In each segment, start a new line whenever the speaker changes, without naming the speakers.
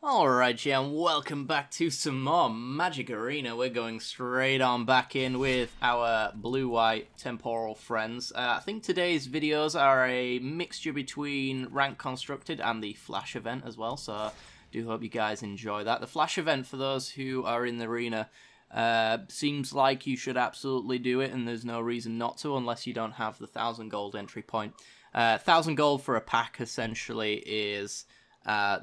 Alright, yeah, and welcome back to some more Magic Arena. We're going straight on back in with our blue-white temporal friends. I think today's videos are a mixture between Rank Constructed and the Flash event as well, so I do hope you guys enjoy that. The Flash event, for those who are in the arena, seems like you should absolutely do it, and there's no reason not to unless you don't have the 1,000 gold entry point. 1,000 gold for a pack, essentially, is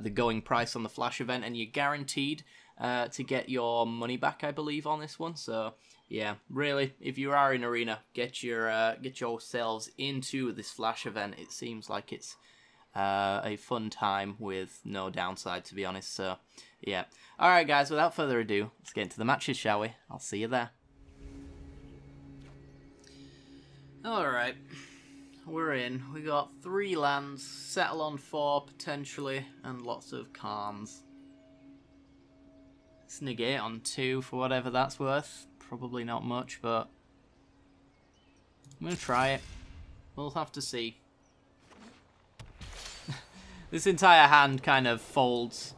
the going price on the Flash event, and you're guaranteed to get your money back, I believe, on this one. So yeah, really, if you are in arena, get yourselves into this Flash event. It seems like it's a fun time with no downside, to be honest. So yeah, all right, guys. Without further ado, let's get into the matches, shall we? I'll see you there. All right. We're in. We got 3 lands, settle on 4 potentially, and lots of Khans. Let's negate on 2 for whatever that's worth. Probably not much, but I'm gonna try it. We'll have to see. This entire hand kind of folds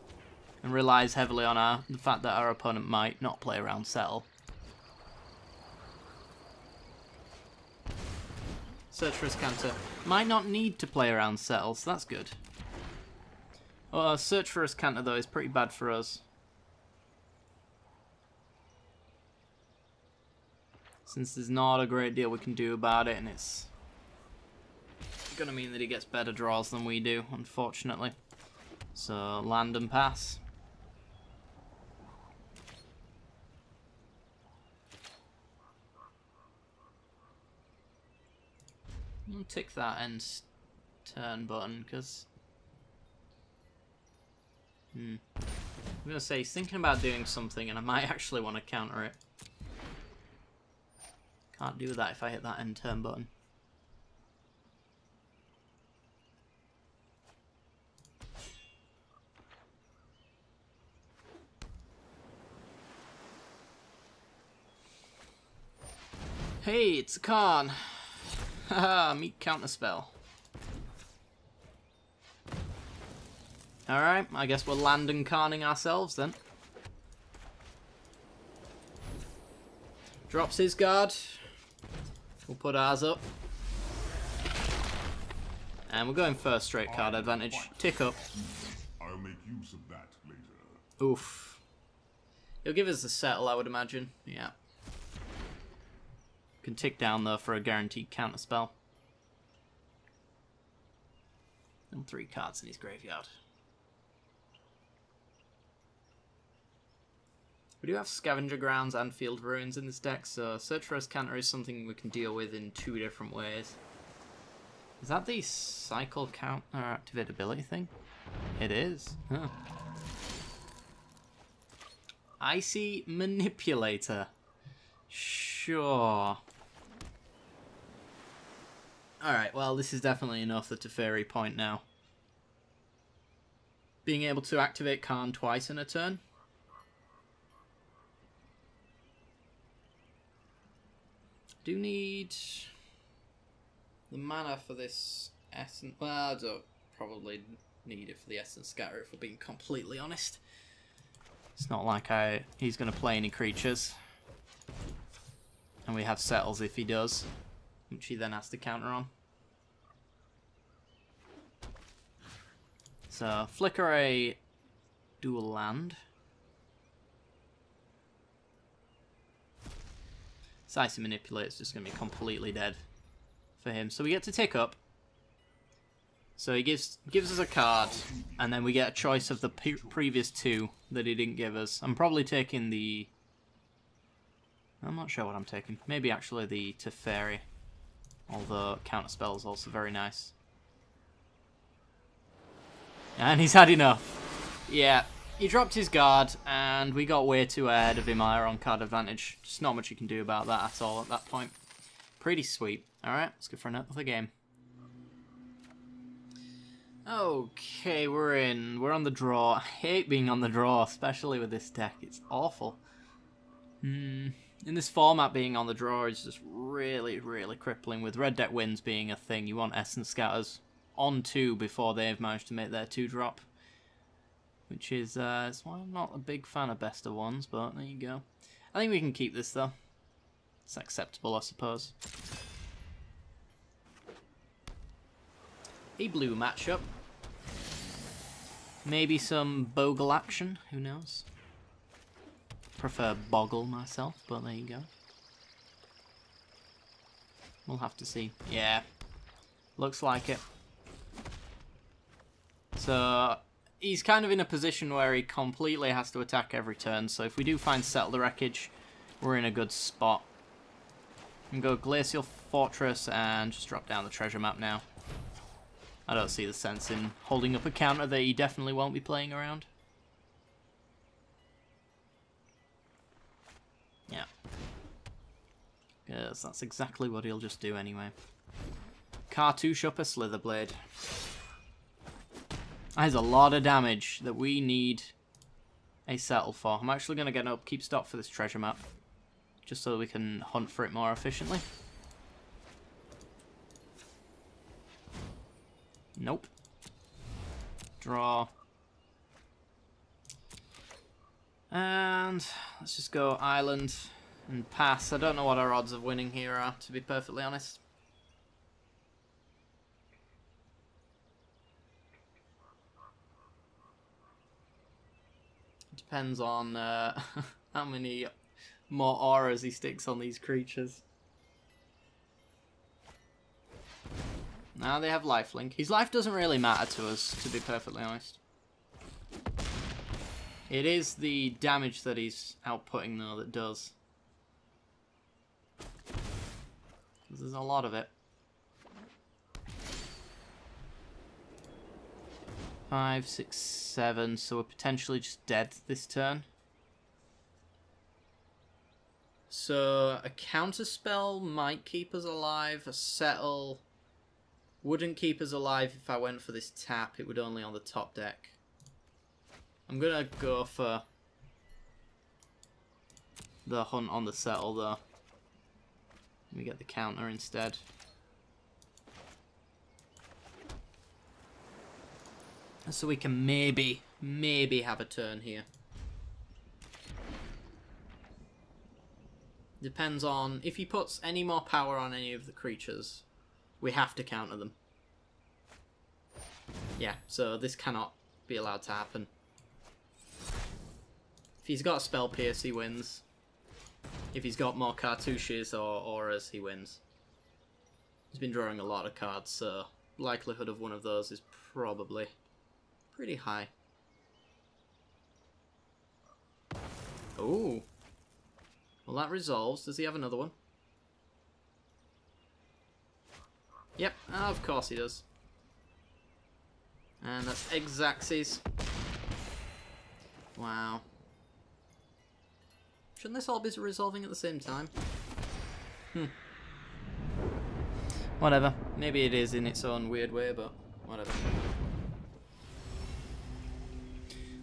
and relies heavily on the fact that our opponent might not play around settle. Search for a Scanter. Might not need to play around settle, so that's good. Search for a Scanter, though, is pretty bad for us. Since there's not a great deal we can do about it, and it's going to mean that he gets better draws than we do, unfortunately. So, land and pass. I'll tick that end turn button, because I'm going to say he's thinking about doing something, and I might actually want to counter it. Can't do that if I hit that end turn button. Hey, it's a Khan. Haha, meet counterspell. Alright, I guess we're land and Khaning ourselves then. Drops his guard. We'll put ours up. And we're going first straight card advantage. Tick up.
I'll make use of that later.
Oof. He'll give us a settle, I would imagine. Yeah. Can tick down though for a guaranteed counter spell. And 3 cards in his graveyard. We do have Scavenger Grounds and Field Ruins in this deck, so Search for a Scanter is something we can deal with in 2 different ways. Is that the cycle counter activate ability thing? It is. Huh. Icy Manipulator. Sure. Alright, well, this is definitely enough at a Teferi point now. Being able to activate Khan twice in a turn. Do need the mana for this Essence. Well, I don't probably need it for the Essence Scatter, if we're being completely honest. It's not like he's going to play any creatures. And we have settles if he does, which he then has to counter on. So, flicker a dual land. Icy Manipulate is just going to be completely dead for him. So we get to tick up. So he gives us a card, and then we get a choice of the previous 2 that he didn't give us. I'm probably taking the... I'm not sure what I'm taking. Maybe actually the Teferi. Although counterspell is also very nice. And he's had enough. Yeah, he dropped his guard, and we got way too ahead of him on card advantage. Just not much you can do about that at all at that point. Pretty sweet. Alright, let's go for another game. Okay, we're in. We're on the draw. I hate being on the draw, especially with this deck. It's awful. In this format, being on the draw is just really, really crippling. With red deck wins being a thing, you want Essence Scatters on 2 before they've managed to make their 2 drop. which is it's why I'm not a big fan of best of ones, but there you go. I think we can keep this though. It's acceptable, I suppose. A blue matchup. Maybe some bogle action, who knows? Prefer boggle myself, but there you go. We'll have to see. Yeah, looks like it. So he's kind of in a position where he completely has to attack every turn, so if we do find Settle the Wreckage, we're in a good spot. We can go Glacial Fortress and just drop down the treasure map now. I don't see the sense in holding up a counter that he definitely won't be playing around. Yeah. Yes, that's exactly what he'll just do anyway. Cartouche up a Slitherblade. That is a lot of damage that we need a settle for. I'm actually going to get an upkeep stop for this treasure map, just so we can hunt for it more efficiently. Nope. Draw. And let's just go island and pass. I don't know what our odds of winning here are, to be perfectly honest. Depends on how many more auras he sticks on these creatures. Now they have lifelink. His life doesn't really matter to us, to be perfectly honest. It is the damage that he's outputting, though, that does. Because there's a lot of it. 5, 6, 7, so we're potentially just dead this turn. So a counterspell might keep us alive. A settle wouldn't keep us alive if I went for this tap. It would only on the top deck. I'm gonna go for the hunt on the settle though. Let me get the counter instead. So we can maybe have a turn here. Depends on if he puts any more power on any of the creatures, we have to counter them. Yeah, so this cannot be allowed to happen. If he's got a Spell Pierce, he wins. If he's got more cartouches or auras, he wins. He's been drawing a lot of cards, so likelihood of one of those is probably pretty high. Ooh. Well, that resolves. Does he have another one? Yep, of course he does. And that's X-axis. Wow. Shouldn't this all be resolving at the same time? Whatever. Maybe it is in its own weird way, but whatever.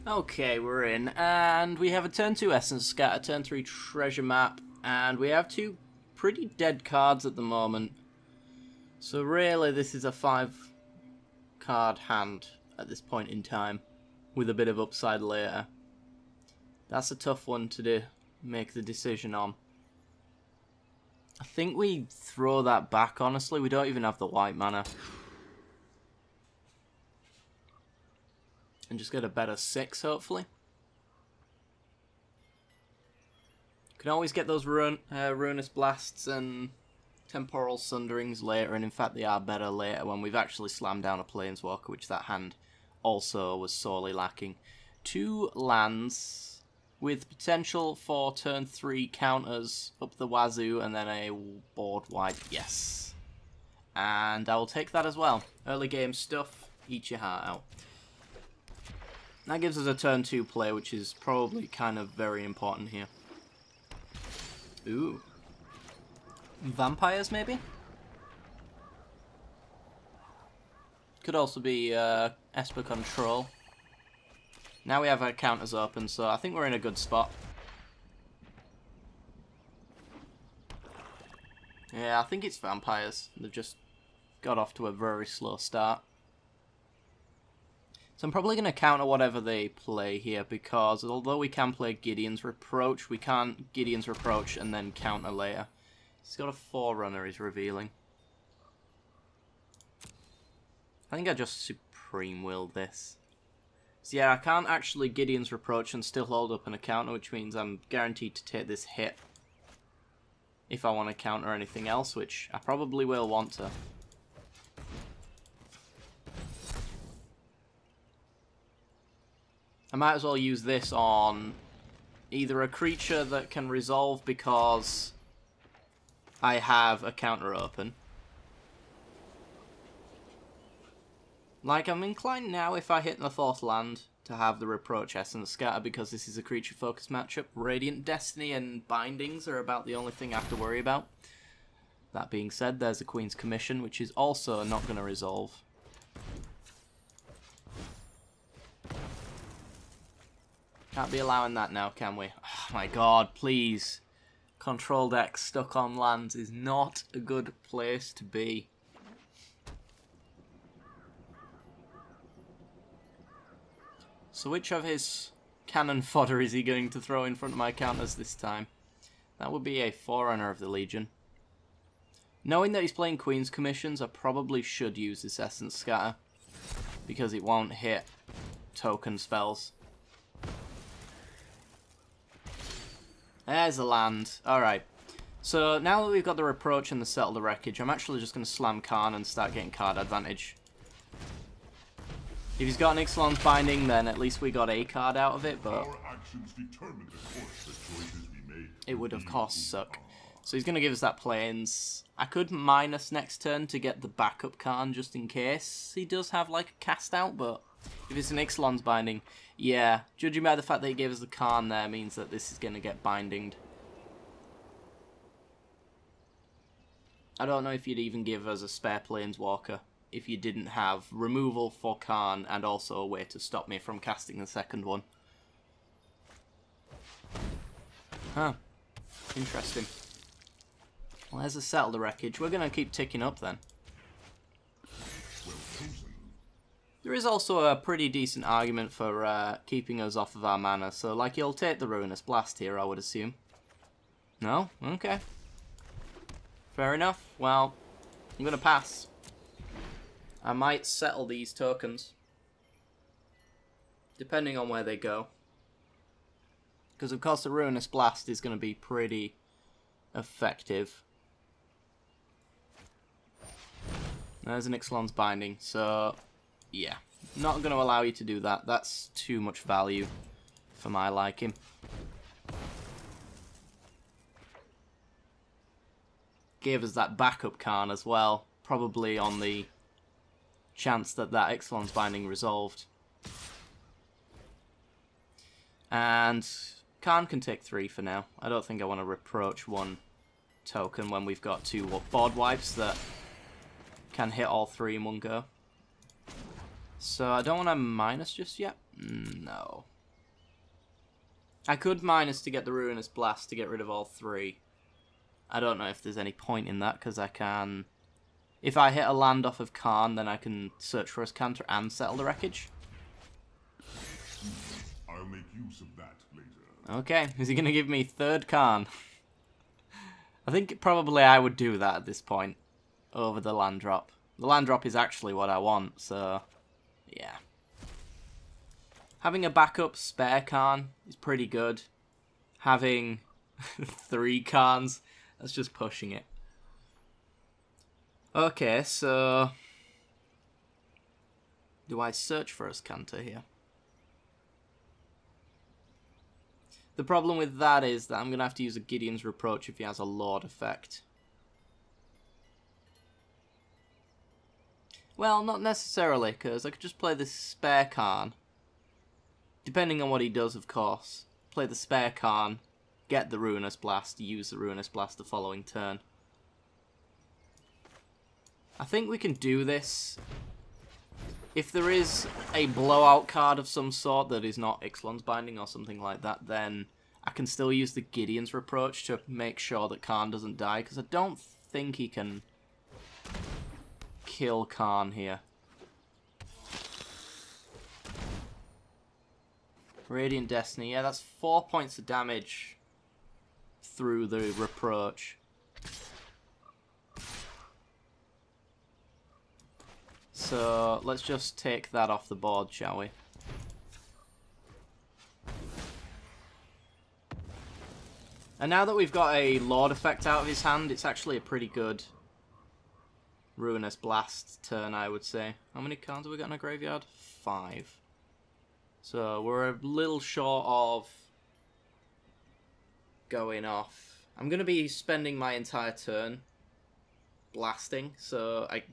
Okay, we're in, and we have a turn 2 Essence Scatter, turn 3 Treasure Map, and we have two pretty dead cards at the moment. So really, this is a 5-card hand at this point in time, with a bit of upside later. That's a tough one to make the decision on. I think we throw that back, honestly. We don't even have the white mana. And just get a better 6, hopefully. Can always get those Ruinous Blasts and Temporal Sunderings later, and in fact they are better later when we've actually slammed down a Planeswalker, which that hand also was sorely lacking. 2 lands with potential for turn 3 counters up the wazoo, and then a board wipe, yes. And I will take that as well. Early game stuff, eat your heart out. That gives us a turn 2 play, which is probably kind of very important here. Ooh. Vampires, maybe? Could also be Esper Control. Now we have our counters open, so I think we're in a good spot. Yeah, I think it's Vampires. They've just got off to a very slow start. So I'm probably going to counter whatever they play here, because although we can play Gideon's Reproach, we can't Gideon's Reproach and then counter later. He's got a Forerunner he's revealing. I think I just Supreme Willed this. So yeah, I can't actually Gideon's Reproach and still hold up an counter, which means I'm guaranteed to take this hit if I want to counter anything else, which I probably will want to. I might as well use this on either a creature that can resolve because I have a counter open. Like, I'm inclined now, if I hit the 4th land, to have the Reproach Essence Scatter because this is a creature-focused matchup. Radiant Destiny and Bindings are about the only thing I have to worry about. That being said, there's a Queen's Commission, which is also not going to resolve. Can't be allowing that now, can we? Oh my god, please. Control deck stuck on lands is not a good place to be. So which of his cannon fodder is he going to throw in front of my counters this time? That would be a Forerunner of the Legion. Knowing that he's playing Queen's Commissions, I probably should use this Essence Scatter, because it won't hit token spells. There's a land. Alright. So now that we've got the Reproach and the Settle the Wreckage, I'm actually just going to slam Khan and start getting card advantage. If he's got an Ixalan's Binding, then at least we got a card out of it, but it would of course suck. So he's going to give us that Plains. I could minus next turn to get the backup Khan just in case he does have like a cast out, but if it's an Ixalan's Binding, yeah, judging by the fact that he gave us the Khan there means that this is going to get bindinged. I don't know if you'd even give us a spare Planeswalker if you didn't have removal for Khan and also a way to stop me from casting the second one. Huh. Interesting. Well, there's a Settle the Wreckage. We're going to keep ticking up then. There is also a pretty decent argument for keeping us off of our mana, so like you'll take the Ruinous Blast here, I would assume. No? Okay. Fair enough. Well, I'm going to pass. I might settle these tokens, depending on where they go. Because of course the Ruinous Blast is going to be pretty effective. There's an Ixalan's Binding, so yeah, not going to allow you to do that. That's too much value for my liking. Gave us that backup Khan as well, probably on the chance that that Ixalan's Binding resolved. And Khan can take 3 for now. I don't think I want to Reproach 1 token when we've got 2 board wipes that can hit all 3 in one go. So I don't want to minus just yet. No. I could minus to get the Ruinous Blast to get rid of all 3. I don't know if there's any point in that, because I can... If I hit a land off of Khan, then I can search for his counter and Settle the Wreckage.
I'll make use of that later.
Okay, is he going to give me 3rd Khan? I think probably I would do that at this point, over the land drop. The land drop is actually what I want, so yeah. Having a backup spare Khan is pretty good. Having 3 Khans, that's just pushing it. Okay, so do I search for a Scanter here? The problem with that is that I'm going to have to use a Gideon's Reproach if he has a Lord effect. Well, not necessarily, because I could just play this spare Khan. Depending on what he does, of course. Play the spare Khan, get the Ruinous Blast, use the Ruinous Blast the following turn. I think we can do this. If there is a blowout card of some sort that is not Ixalan's Binding or something like that, then I can still use the Gideon's Reproach to make sure that Khan doesn't die, because I don't think he can kill Khan here. Radiant Destiny. Yeah, that's 4 points of damage through the Reproach. So let's just take that off the board, shall we? And now that we've got a Lord effect out of his hand, it's actually a pretty good Ruinous Blast turn, I would say. How many cards have we got in our graveyard? 5. So we're a little short of going off. I'm going to be spending my entire turn blasting, so I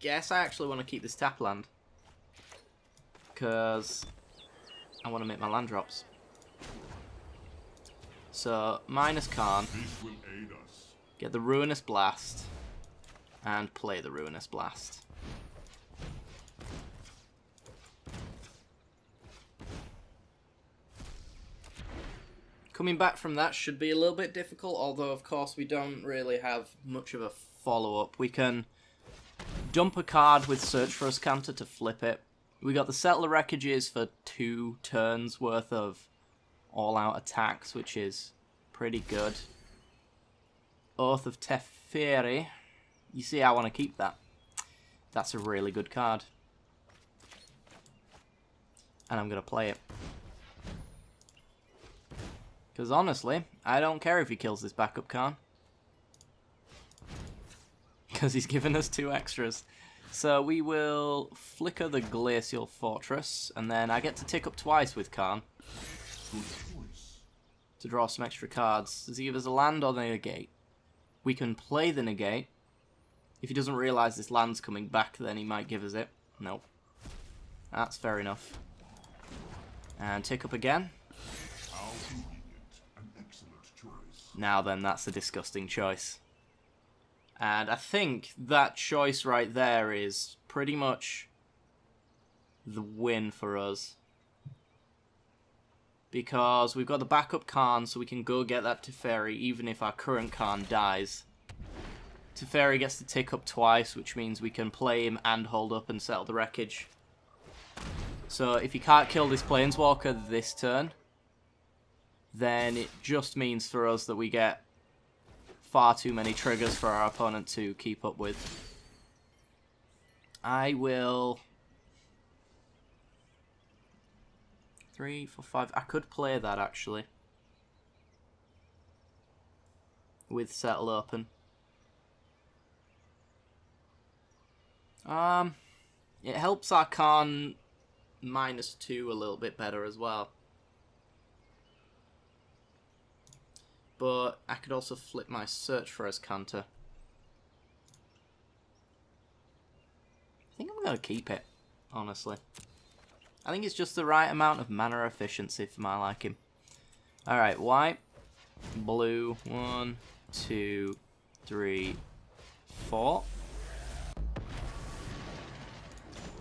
guess I actually want to keep this tap land. Because I want to make my land drops. So, minus Karn, get the Ruinous Blast, and play the Ruinous Blast. Coming back from that should be a little bit difficult, although of course we don't really have much of a follow-up. We can dump a card with Search for a Scanter to flip it. We got the Settler Wreckages for 2 turns worth of all-out attacks, which is pretty good. Oath of Teferi. You see, I want to keep that. That's a really good card. And I'm going to play it. Because honestly, I don't care if he kills this backup Karn. Because he's given us 2 extras. So we will flicker the Glacial Fortress, and then I get to tick up twice with Karn. To draw some extra cards. Does he give us a land or the negate? We can play the negate. If he doesn't realise this land's coming back, then he might give us it. Nope. That's fair enough. And tick up again. Now then, that's a disgusting choice. And I think that choice right there is pretty much the win for us. Because we've got the backup Karn, so we can go get that Teferi even if our current Karn dies. Teferi gets to tick up twice, which means we can play him and hold up and settle the wreckage. So if he can't kill this Planeswalker this turn, then it just means for us that we get far too many triggers for our opponent to keep up with. I will... 3, 4, 5. I could play that actually. With Settle Open. It helps our Karn -2 a little bit better as well. But I could also flip my Search for a Scanter. I think I'm going to keep it, honestly. I think it's just the right amount of mana efficiency for my liking. Alright, white, blue, 1, 2, 3, 4.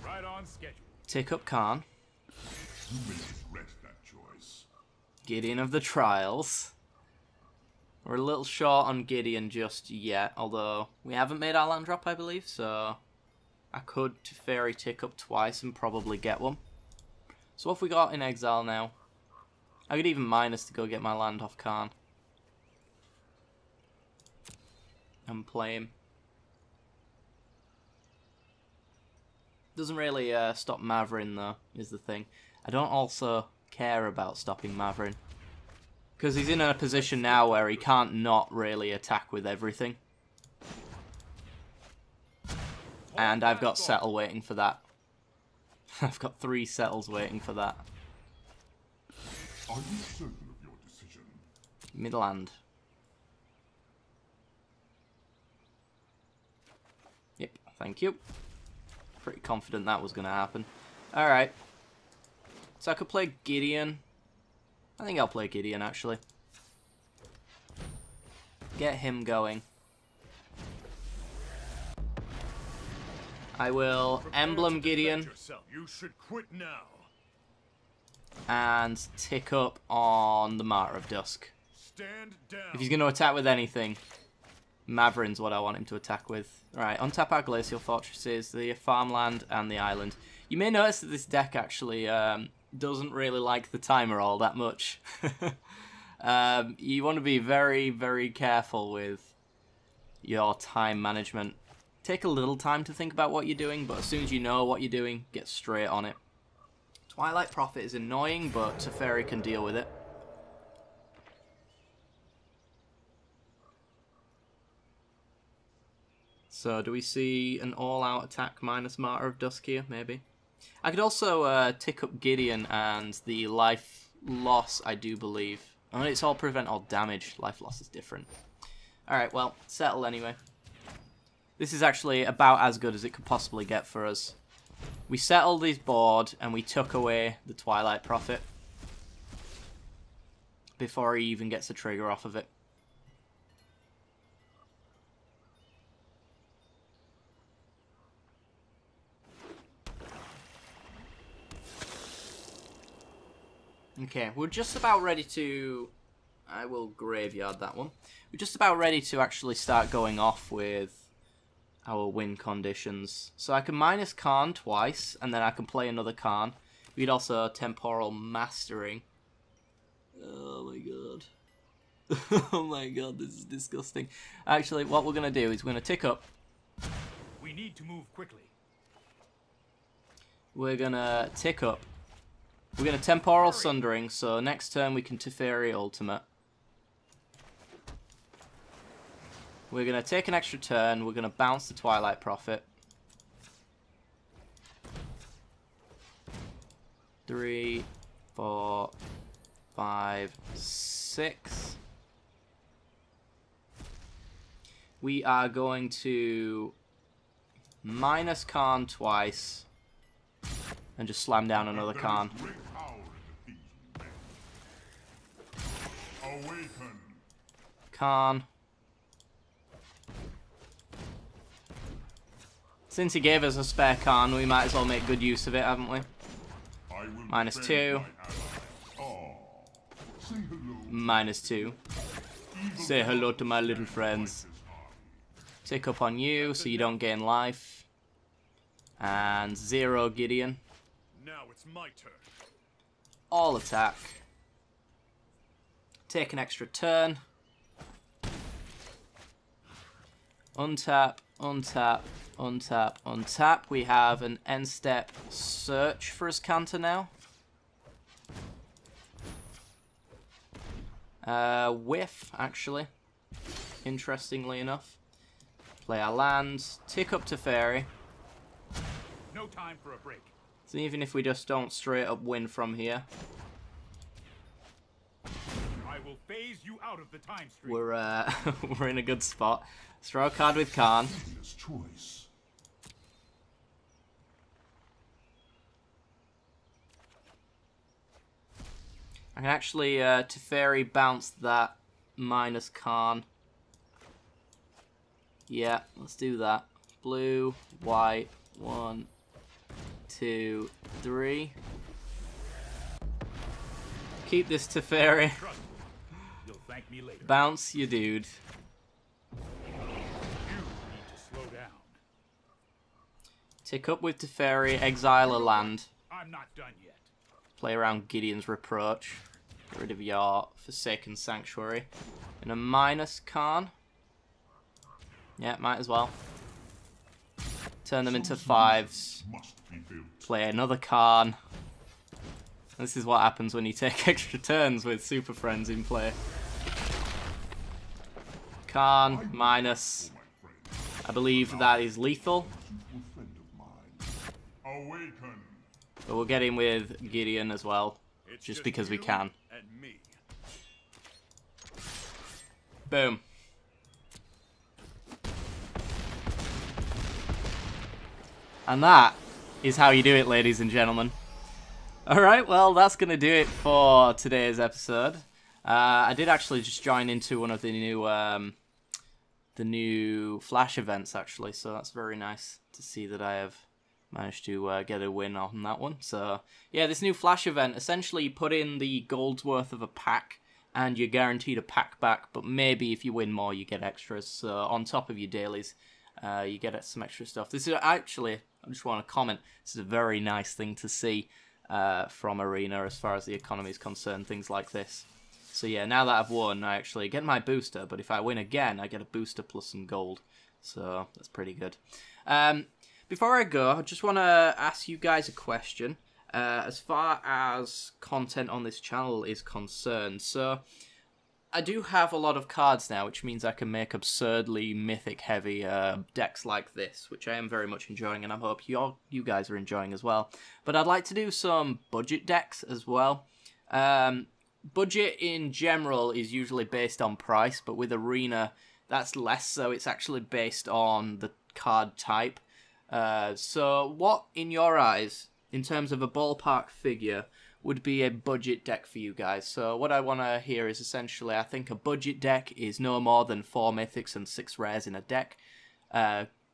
Right on schedule.
Tick up Karn.
You may regret that choice.
Gideon of the Trials. We're a little short on Gideon just yet, although we haven't made our land drop, I believe, so I could Teferi tick up twice and probably get one. So what have we got in exile now? I could even minus to go get my land off Karn. And play him. Doesn't really stop Mavrin though, is the thing. I don't also care about stopping Mavrin. Because he's in a position now where he can't not really attack with everything. And I've got Settle waiting for that. I've got 3 Settles waiting for that.
Are you certain of your decision?
Midland. Yep, thank you. Pretty confident that was going to happen. Alright. So I could play Gideon. I think I'll play Gideon, actually. Get him going. I will Emblem Gideon.
You should quit now.
And tick up on the Martyr of Dusk.
Stand down.
If he's going to attack with anything, Mavrin's what I want him to attack with. Right, untap our Glacial Fortresses, the farmland, and the island. You may notice that this deck actually doesn't really like the timer all that much. You want to be very, very careful with your time management. Take a little time to think about what you're doing, but as soon as you know what you're doing, get straight on it. Twilight Prophet is annoying, but Teferi can deal with it. So, do we see an all-out attack minus Martyr of Dusk here, maybe? I could also tick up Gideon and the life loss, I do believe. Oh, it's all prevent all damage. Life loss is different. Alright, well, settle anyway. This is actually about as good as it could possibly get for us. We settled his board, and we took away the Twilight Prophet before he even gets a trigger off of it. Okay, we're just about ready to... I will graveyard that one. We're just about ready to actually start going off with our win conditions. So I can minus Khan twice, and then I can play another Khan. We'd also Temporal Mastering. Oh my god. Oh my god, this is disgusting. Actually, what we're going to do is we're going to tick up.
We need to move quickly.
We're going to tick up. We're going to Temporal Sundering, so next turn we can Teferi Ultimate. We're going to take an extra turn, we're going to bounce the Twilight Prophet. 3, 4, 5, 6. We are going to minus Khan twice and just slam down another Khan. Khan. Since he gave us a spare Khan, we might as well make good use of it, haven't we? Minus 2. Minus 2. Say hello to my little friends. Tick up on you so you don't gain life. And 0 Gideon.
Now it's my turn.
All attack. Take an extra turn. Untap, untap, untap, untap. We have an end step search for his counter now. Whiff, actually. Interestingly enough. Play our lands. Tick up to Fairy.
No time for a break.
So even if we just don't straight up win from here,
I will phase you out of the time stream.
we're in a good spot. Let's draw a card with Khan.
Choice.
I can actually Teferi bounce that minus Khan. Yeah, let's do that. Blue, white, 1, 2, 3. Keep this Teferi.
You'll thank me later.
Bounce your dude.
You need to slow down.
Tick up with Teferi, exile a land.
I'm not done yet.
Play around Gideon's Reproach. Get rid of your Forsaken Sanctuary. And a minus Khan. Yeah, might as well. Turn them into 5s. Play another Khan. This is what happens when you take extra turns with Super Friends in play. Khan, minus. I believe that is lethal. But we'll get in with Gideon as well. Just because we can.
And me.
Boom. And that is how you do it, ladies and gentlemen. Alright, well, that's going to do it for today's episode. I did actually just join into one of the new Flash events, actually, so that's very nice to see that I have managed to get a win on that one. So, yeah, this new Flash event, essentially you put in the gold's worth of a pack, and you're guaranteed a pack back, but maybe if you win more, you get extras. So, on top of your dailies, you get some extra stuff. This is actually, I just want to comment, this is a very nice thing to see. from Arena as far as the economy is concerned, things like this. So yeah, now that I've won, I actually get my booster, but if I win again, I get a booster plus some gold. So that's pretty good. Before I go, I just want to ask you guys a question. As far as content on this channel is concerned, so I do have a lot of cards now, which means I can make absurdly mythic heavy decks like this, which I am very much enjoying, and I hope you guys are enjoying as well. But I'd like to do some budget decks as well. Budget in general is usually based on price, but with Arena, that's less so. It's actually based on the card type. So what, in your eyes, in terms of a ballpark figure, would be a budget deck for you guys? So what I want to hear is essentially, I think a budget deck is no more than 4 mythics and 6 rares in a deck,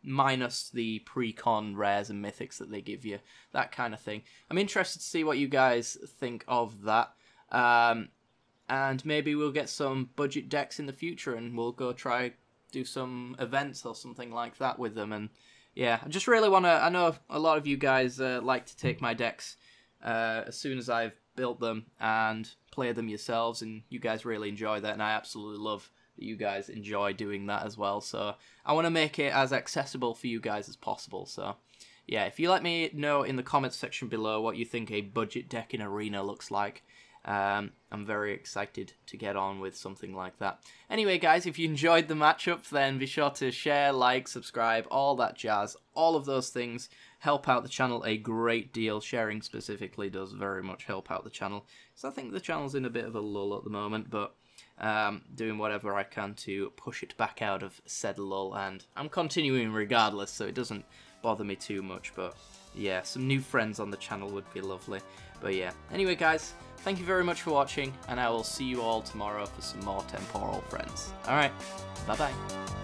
minus the pre-con rares and mythics that they give you, that kind of thing. I'm interested to see what you guys think of that. And maybe we'll get some budget decks in the future and we'll go try do some events or something like that with them. And yeah, I just really want to, I know a lot of you guys like to take my decks as soon as I've built them and play them yourselves, and you guys really enjoy that, and I absolutely love that you guys enjoy doing that as well. So I want to make it as accessible for you guys as possible. So yeah, if you let me know in the comments section below what you think a budget deck in Arena looks like, I'm very excited to get on with something like that. Anyway guys, if you enjoyed the matchup, then be sure to share, like, subscribe, all that jazz. All of those things help out the channel a great deal. Sharing specifically does very much help out the channel, so I think the channel's in a bit of a lull at the moment, but doing whatever I can to push it back out of said lull, and I'm continuing regardless, so it doesn't bother me too much. But yeah, some new friends on the channel would be lovely. But yeah, anyway guys, thank you very much for watching, and I will see you all tomorrow for some more Temporal friends. Alright, bye bye.